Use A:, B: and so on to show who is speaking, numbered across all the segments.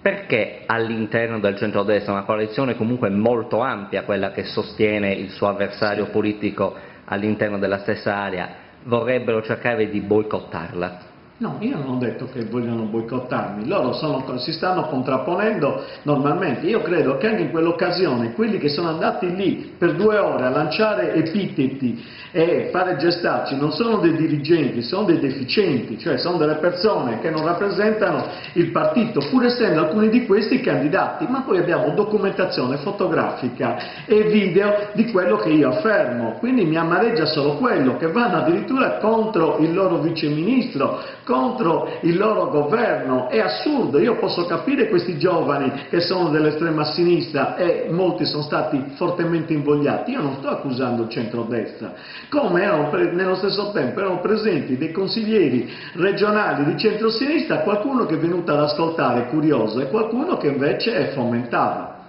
A: perché all'interno del centrodestra, una coalizione comunque molto ampia, quella che sostiene il suo avversario politico all'interno della stessa area, vorrebbero cercare di boicottarla?
B: No, io non ho detto che vogliono boicottarmi, loro si stanno contrapponendo normalmente. Io credo che anche in quell'occasione quelli che sono andati lì per 2 ore a lanciare epiteti e fare gestacci non sono dei dirigenti, sono dei deficienti, cioè sono delle persone che non rappresentano il partito, pur essendo alcuni di questi candidati, ma poi abbiamo documentazione fotografica e video di quello che io affermo, quindi mi amareggia solo quello, che vanno addirittura contro il loro viceministro, contro il loro governo. È assurdo. Io posso capire questi giovani che sono dell'estrema sinistra e molti sono stati fortemente invogliati, io non sto accusando il centrodestra, come nello stesso tempo erano presenti dei consiglieri regionali di centrosinistra, qualcuno che è venuto ad ascoltare curioso e qualcuno che invece fomentava.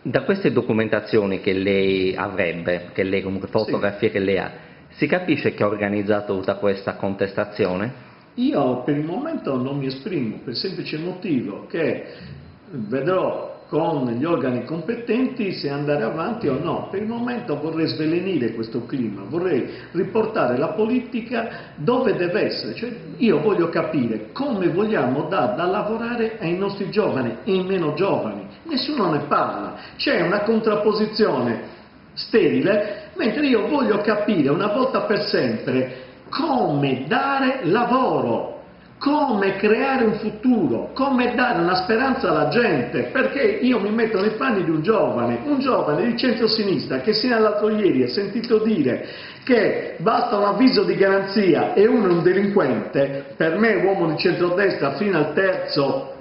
A: Da queste documentazioni che lei avrebbe, comunque fotografie che lei ha, si capisce che ha organizzato tutta questa contestazione?
B: Io per il momento non mi esprimo, per il semplice motivo che vedrò con gli organi competenti se andare avanti o no. Per il momento vorrei svelenire questo clima, vorrei riportare la politica dove deve essere, cioè io voglio capire come vogliamo dare da lavorare ai nostri giovani e ai meno giovani. Nessuno ne parla, c'è una contrapposizione sterile, mentre io voglio capire una volta per sempre come dare lavoro, come creare un futuro, come dare una speranza alla gente, perché io mi metto nei panni di un giovane di centrosinistra che sino all'altro ieri ha sentito dire che basta un avviso di garanzia e uno è un delinquente. Per me uomo di centrodestra fino al terzo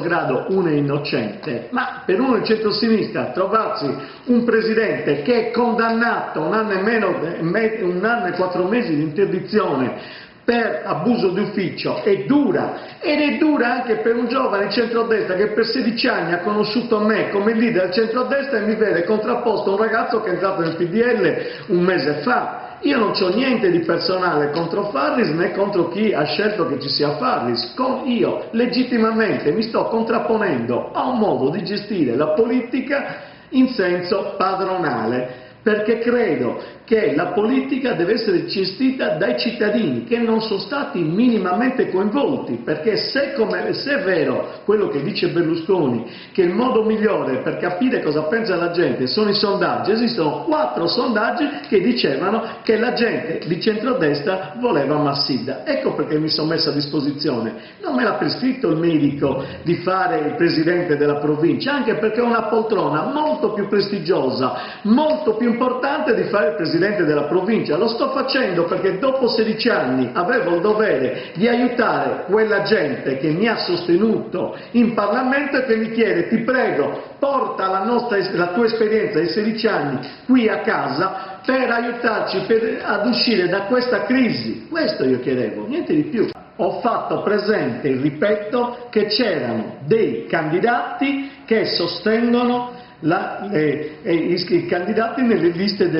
B: grado uno è innocente, ma per uno di centrosinistra trovarsi un presidente che è condannato a 1 anno e 4 mesi di interdizione per abuso d'ufficio è dura, ed è dura anche per un giovane centrodestra che per 16 anni ha conosciuto me come leader del centrodestra e mi vede contrapposto a un ragazzo che è entrato nel PDL 1 mese fa. Io non c'ho niente di personale contro Farris né contro chi ha scelto che ci sia Farris, io legittimamente mi sto contrapponendo a un modo di gestire la politica in senso padronale, perché credo che la politica deve essere gestita dai cittadini che non sono stati minimamente coinvolti, perché se è vero quello che dice Berlusconi, che il modo migliore per capire cosa pensa la gente sono i sondaggi, esistono 4 sondaggi che dicevano che la gente di centrodestra voleva Massidda. Ecco perché mi sono messo a disposizione. Non me l'ha prescritto il medico di fare il presidente della provincia, anche perché è una poltrona molto più prestigiosa, molto più importante di fare il presidente della provincia. Lo sto facendo perché dopo 16 anni avevo il dovere di aiutare quella gente che mi ha sostenuto in Parlamento e che mi chiede: ti prego, porta la tua esperienza di 16 anni qui a casa per aiutarci ad uscire da questa crisi. Questo io chiedevo, niente di più. Ho fatto presente, ripeto, che c'erano dei candidati che sostengono i candidati nelle liste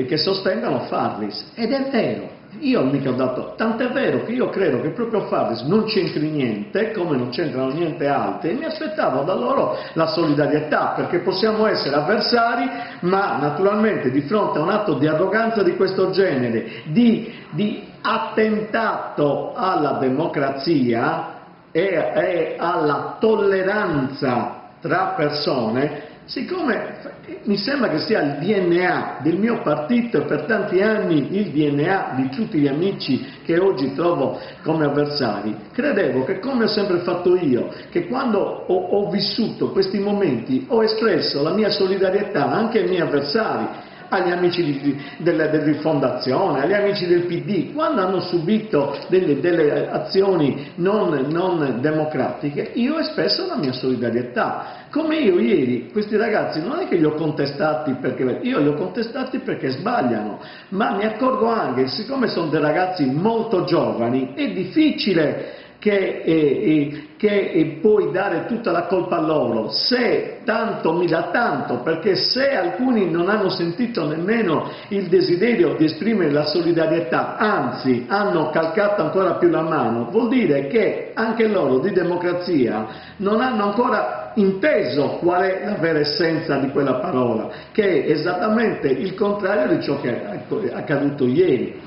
B: che sostengono Farris, ed è vero. Io mica ho dato, tant'è vero che io credo che proprio Farris non c'entri niente, come non c'entrano niente altri, e mi aspettavo da loro la solidarietà, perché possiamo essere avversari, ma naturalmente di fronte a un atto di arroganza di questo genere, di attentato alla democrazia e alla tolleranza tra persone, siccome mi sembra che sia il DNA del mio partito e per tanti anni il DNA di tutti gli amici che oggi trovo come avversari, credevo che, come ho sempre fatto io, che quando ho vissuto questi momenti ho espresso la mia solidarietà anche ai miei avversari, agli amici della Rifondazione, agli amici del PD, quando hanno subito delle azioni non democratiche, io ho espresso la mia solidarietà. Come io ieri, questi ragazzi non è che li ho contestati perché io li ho contestati perché sbagliano, ma mi accorgo anche, siccome sono dei ragazzi molto giovani, è difficile che puoi dare tutta la colpa a loro, se tanto mi dà tanto, perché se alcuni non hanno sentito nemmeno il desiderio di esprimere la solidarietà, anzi hanno calcato ancora più la mano, vuol dire che anche loro di democrazia non hanno ancora inteso qual è la vera essenza di quella parola, che è esattamente il contrario di ciò che è accaduto ieri.